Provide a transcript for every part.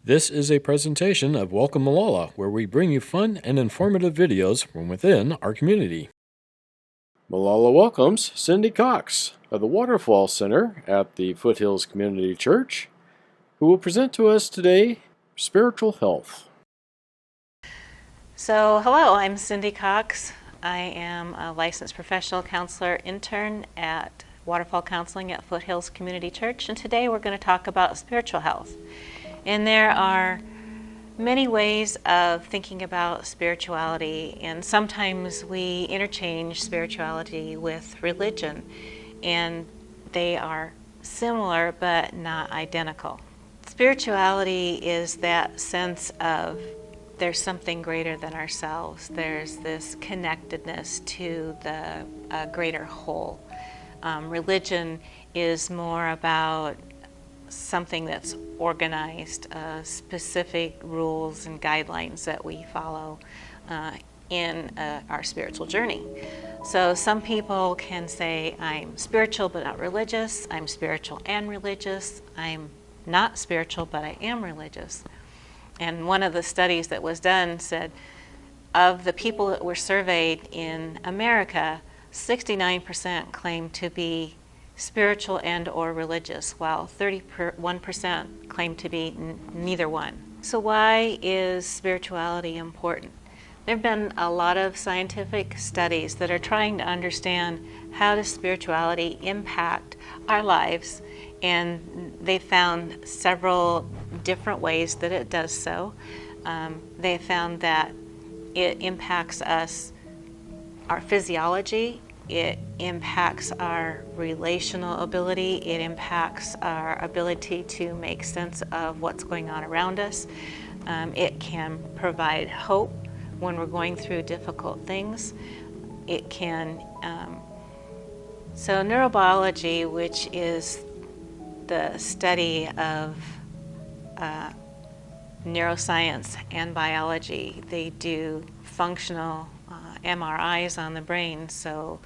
This is a presentation of Welcome Malala, where we bring you fun and informative videos from within our community. Malala welcomes Cindy Cox of the Waterfall Center at the Foothills Community Church, who will present to us today spiritual health. So, hello, I'm Cindy Cox. I am a licensed professional counselor intern at Waterfall Counseling at Foothills Community Church, and today we're going to talk about spiritual health. And there are many ways of thinking about spirituality, and sometimes we interchange spirituality with religion, and they are similar but not identical. Spirituality is that sense of there's something greater than ourselves. There's this connectedness to the greater whole. Religion is more about something that's organized, specific rules and guidelines that we follow in our spiritual journey. So some people can say, I'm spiritual but not religious. I'm spiritual and religious. I'm not spiritual but I am religious. And one of the studies that was done said of the people that were surveyed in America, 69% claimed to be spiritual and or religious, while 31% claim to be neither one. So why is spirituality important? There have been a lot of scientific studies that are trying to understand how does spirituality impact our lives, and they found several different ways that it does so. They found that it impacts us, our physiology, it impacts our relational ability, it impacts our ability to make sense of what's going on around us. It can provide hope when we're going through difficult things. It can, so neurobiology, which is the study of neuroscience and biology, they do functional MRIs on the brain. So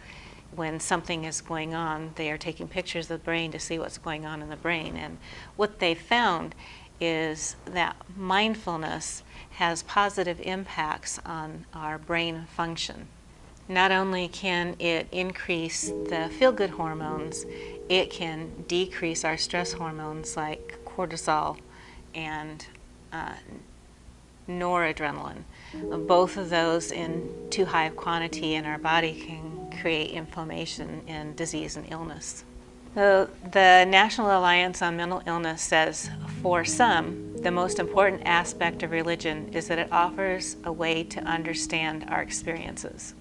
when something is going on, they are taking pictures of the brain to see what's going on in the brain. And what they found is that mindfulness has positive impacts on our brain function. Not only can it increase the feel-good hormones, it can decrease our stress hormones like cortisol and noradrenaline. Both of those in too high of quantity in our body can create inflammation and disease and illness. So the National Alliance on Mental Illness says, for some, the most important aspect of religion is that it offers a way to understand our experiences.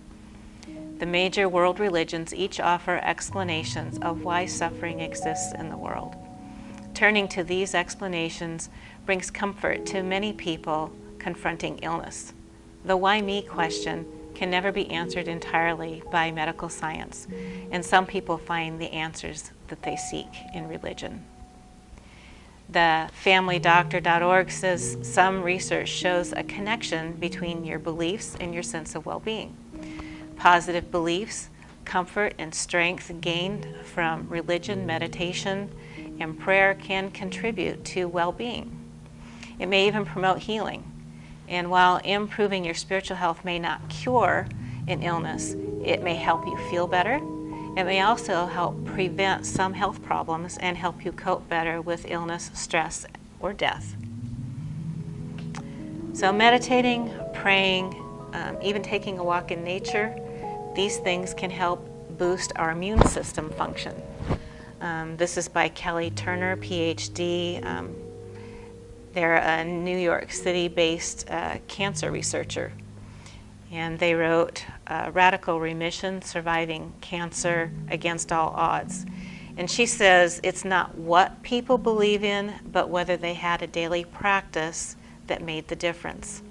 The major world religions each offer explanations of why suffering exists in the world. Turning to these explanations brings comfort to many people confronting illness. The why me question can never be answered entirely by medical science, and some people find the answers that they seek in religion. The familydoctor.org says some research shows a connection between your beliefs and your sense of well-being. Positive beliefs, comfort, and strength gained from religion, meditation, and prayer can contribute to well-being. It may even promote healing. And while improving your spiritual health may not cure an illness, it may help you feel better. It may also help prevent some health problems and help you cope better with illness, stress, or death. So meditating, praying, even taking a walk in nature, these things can help boost our immune system function. This is by Kelly Turner, PhD. They're a New York City-based cancer researcher. And they wrote Radical Remission, Surviving Cancer Against All Odds. And she says it's not what people believe in, but whether they had a daily practice that made the difference.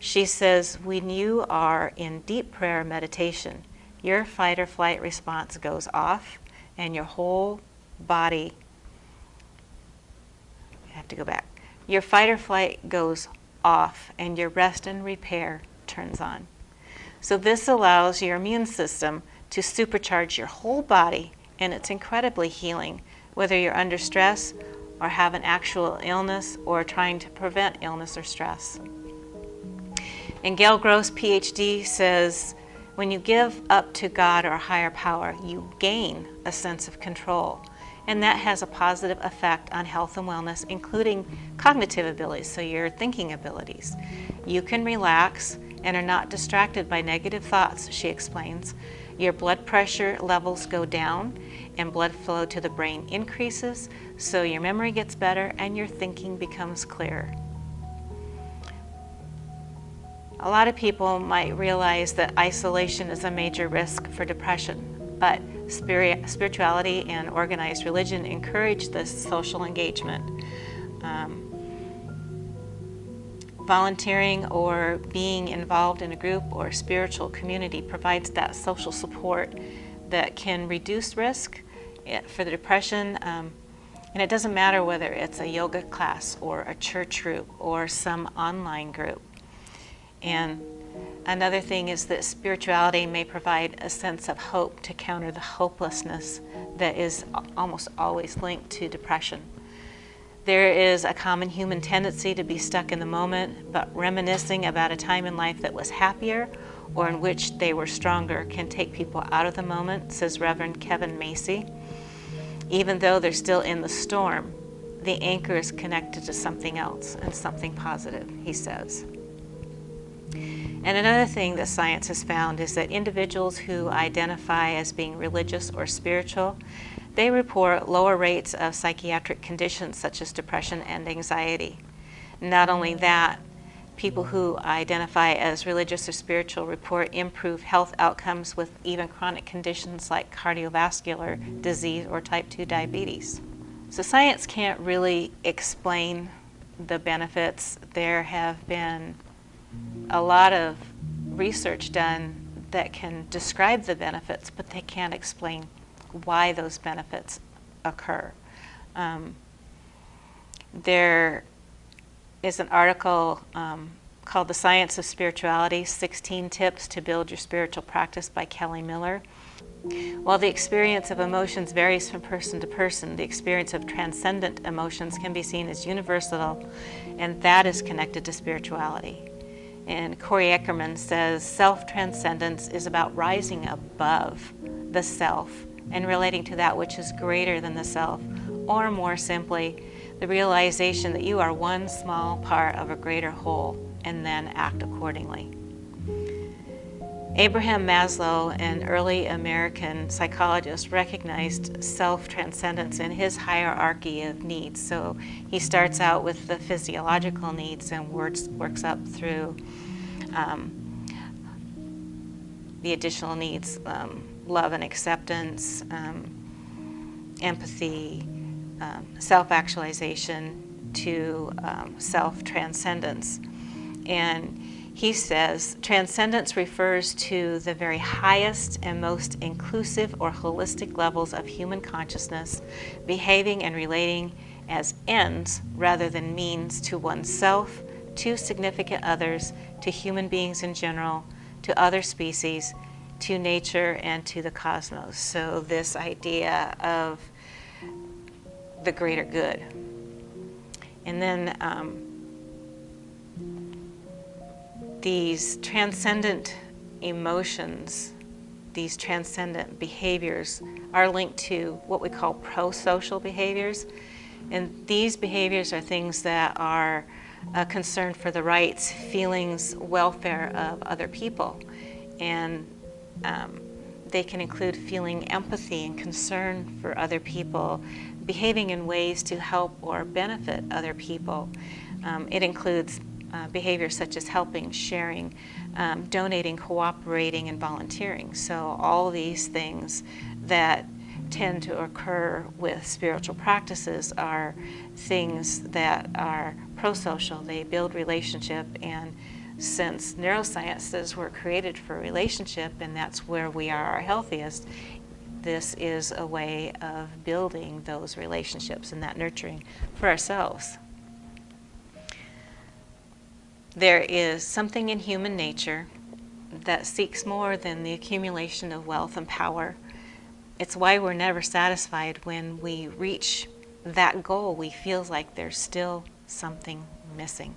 She says when you are in deep prayer meditation, your fight or flight response goes off and your whole body, I have to go back. Your fight or flight goes off and your rest and repair turns on. So this allows your immune system to supercharge your whole body, and it's incredibly healing, whether you're under stress or have an actual illness or trying to prevent illness or stress. And Gail Gross, PhD, says, when you give up to God or a higher power, you gain a sense of control. And that has a positive effect on health and wellness, including cognitive abilities, so your thinking abilities. You can relax and are not distracted by negative thoughts, she explains. Your blood pressure levels go down and blood flow to the brain increases, so your memory gets better and your thinking becomes clearer. A lot of people might realize that isolation is a major risk for depression, but spirituality and organized religion encourage this social engagement. Volunteering or being involved in a group or spiritual community provides that social support that can reduce risk for the depression. And it doesn't matter whether it's a yoga class or a church group or some online group. And another thing is that spirituality may provide a sense of hope to counter the hopelessness that is almost always linked to depression. There is a common human tendency to be stuck in the moment, but reminiscing about a time in life that was happier or in which they were stronger can take people out of the moment, says Reverend Kevin Macy. Even though they're still in the storm, the anchor is connected to something else and something positive, he says. And another thing that science has found is that individuals who identify as being religious or spiritual, they report lower rates of psychiatric conditions such as depression and anxiety. Not only that, people who identify as religious or spiritual report improved health outcomes with even chronic conditions like cardiovascular disease or type 2 diabetes. So science can't really explain the benefits. There have been a lot of research done that can describe the benefits, but they can't explain why those benefits occur. There is an article called The Science of Spirituality, 16 Tips to Build Your Spiritual Practice by Kelly Miller. While the experience of emotions varies from person to person, the experience of transcendent emotions can be seen as universal, and that is connected to spirituality. And Corey Eckerman says, self-transcendence is about rising above the self and relating to that which is greater than the self, or more simply, the realization that you are one small part of a greater whole, and then act accordingly. Abraham Maslow, an early American psychologist, recognized self-transcendence in his hierarchy of needs. So he starts out with the physiological needs and works up through the additional needs, love and acceptance, empathy, self-actualization to self-transcendence. And he says, transcendence refers to the very highest and most inclusive or holistic levels of human consciousness, behaving and relating as ends rather than means to oneself, to significant others, to human beings in general, to other species, to nature, and to the cosmos. So this idea of the greater good. And then these transcendent emotions, these transcendent behaviors are linked to what we call pro-social behaviors. And these behaviors are things that are a concern for the rights, feelings, welfare of other people. And they can include feeling empathy and concern for other people, behaving in ways to help or benefit other people. It includes behaviors such as helping, sharing, donating, cooperating, and volunteering. So all these things that tend to occur with spiritual practices are things that are pro-social. They build relationship, and since neuroscience says we're created for relationship and that's where we are our healthiest, this is a way of building those relationships and that nurturing for ourselves. There is something in human nature that seeks more than the accumulation of wealth and power. It's why we're never satisfied when we reach that goal, we feel like there's still something missing.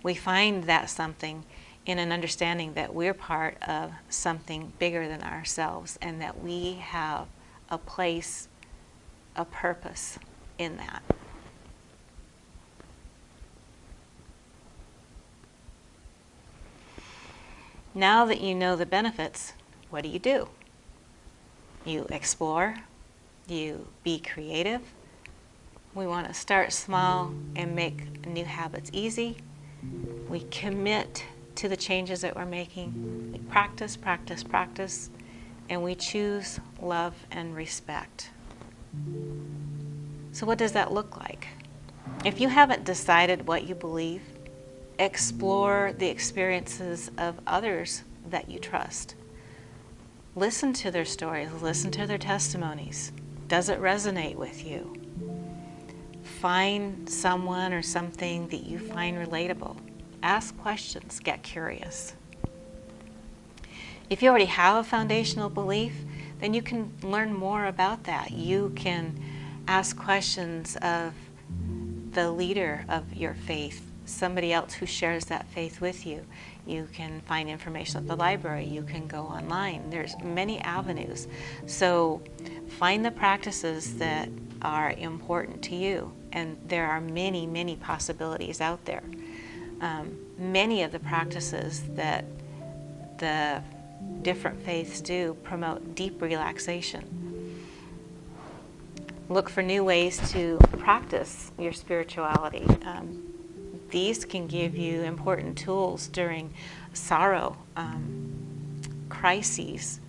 We find that something in an understanding that we're part of something bigger than ourselves, and that we have a place, a purpose in that. Now that you know the benefits, what do? You explore, you be creative. We want to start small and make new habits easy. We commit to the changes that we're making. We practice, and we choose love and respect. So what does that look like? If you haven't decided what you believe, explore the experiences of others that you trust. Listen to their stories, listen to their testimonies. Does it resonate with you? Find someone or something that you find relatable. Ask questions, get curious. If you already have a foundational belief, then you can learn more about that. You can ask questions of the leader of your faith, somebody else who shares that faith with you. You can find information at the library. You can go online. There's many avenues. So find the practices that are important to you. And there are many, many possibilities out there. Many of the practices that the different faiths do promote deep relaxation. Look for new ways to practice your spirituality. These can give you important tools during sorrow, crises,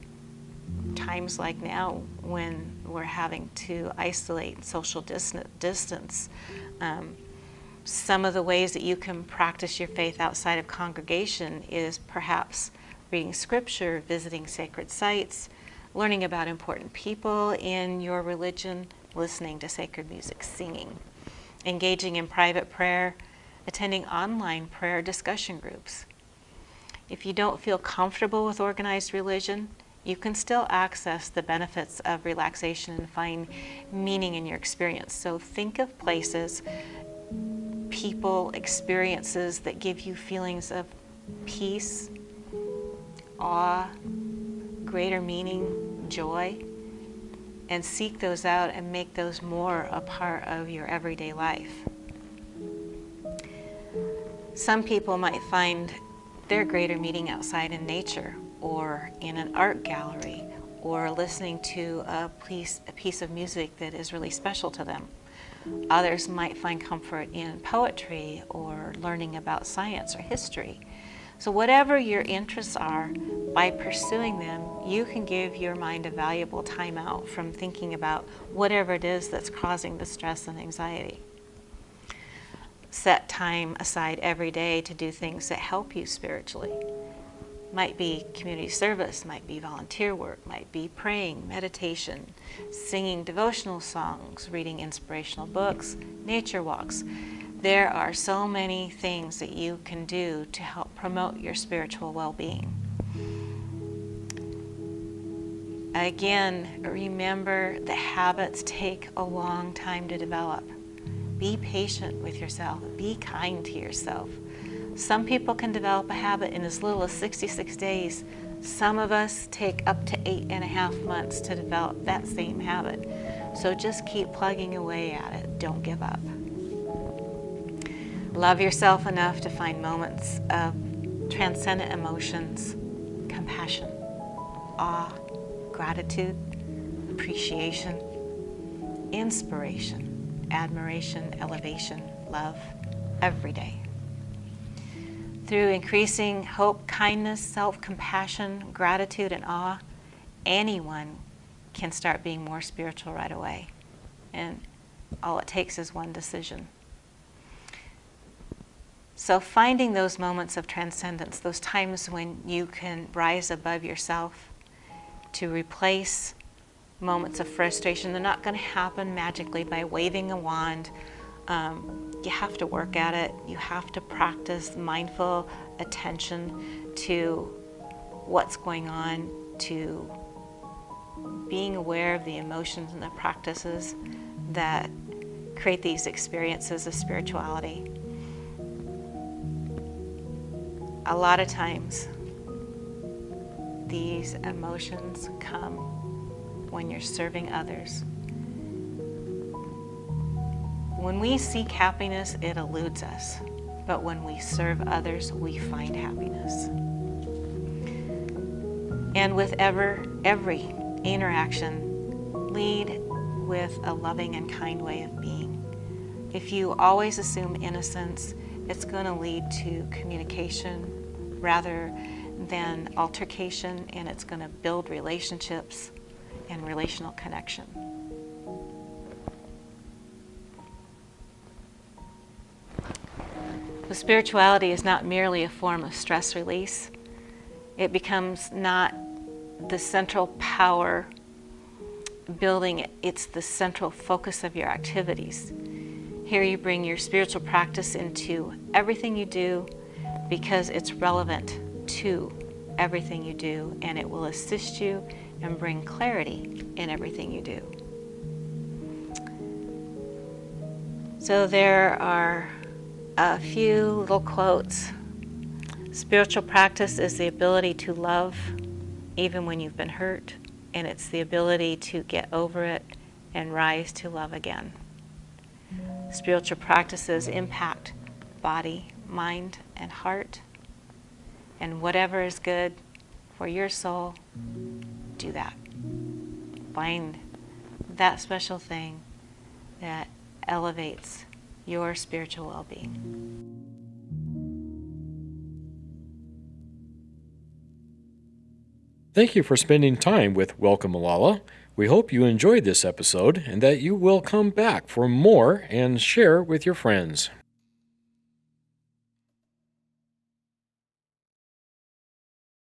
times like now when we're having to isolate social distance. Some of the ways that you can practice your faith outside of congregation is perhaps reading scripture, visiting sacred sites, learning about important people in your religion, listening to sacred music, singing, engaging in private prayer, attending online prayer discussion groups. If you don't feel comfortable with organized religion, you can still access the benefits of relaxation and find meaning in your experience. So think of places, people, experiences that give you feelings of peace, awe, greater meaning, joy, and seek those out and make those more a part of your everyday life. Some people might find their greater meaning outside in nature, or in an art gallery, or listening to a piece of music that is really special to them. Others might find comfort in poetry or learning about science or history. So whatever your interests are, by pursuing them, you can give your mind a valuable time out from thinking about whatever it is that's causing the stress and anxiety. Set time aside every day to do things that help you spiritually. Might be community service, might be volunteer work, might be praying, meditation, singing devotional songs, reading inspirational books, nature walks. There are so many things that you can do to help promote your spiritual well-being. Again, remember that habits take a long time to develop. Be patient with yourself. Be kind to yourself. Some people can develop a habit in as little as 66 days. Some of us take up to 8.5 months to develop that same habit. So just keep plugging away at it. Don't give up. Love yourself enough to find moments of transcendent emotions, compassion, awe, gratitude, appreciation, inspiration, admiration, elevation, love, every day. Through increasing hope, kindness, self-compassion, gratitude, and awe, anyone can start being more spiritual right away. And all it takes is one decision. So finding those moments of transcendence, those times when you can rise above yourself to replace moments of frustration, they're not going to happen magically by waving a wand. You have to work at it. You have to practice mindful attention to what's going on, to being aware of the emotions and the practices that create these experiences of spirituality. A lot of times, these emotions come when you're serving others. When we seek happiness, it eludes us. But when we serve others, we find happiness. And with every interaction, lead with a loving and kind way of being. If you always assume innocence, it's going to lead to communication rather than altercation, and it's going to build relationships and relational connection. So spirituality is not merely a form of stress release. It becomes not the central power building, it's the central focus of your activities. Here you bring your spiritual practice into everything you do because it's relevant to everything you do, and it will assist you and bring clarity in everything you do. So there are a few little quotes. Spiritual practice is the ability to love even when you've been hurt, and it's the ability to get over it and rise to love again. Spiritual practices impact body, mind, and heart, and whatever is good for your soul, do that. Find that special thing that elevates your spiritual well-being. Thank you for spending time with Welcome Malala. We hope you enjoyed this episode and that you will come back for more and share with your friends.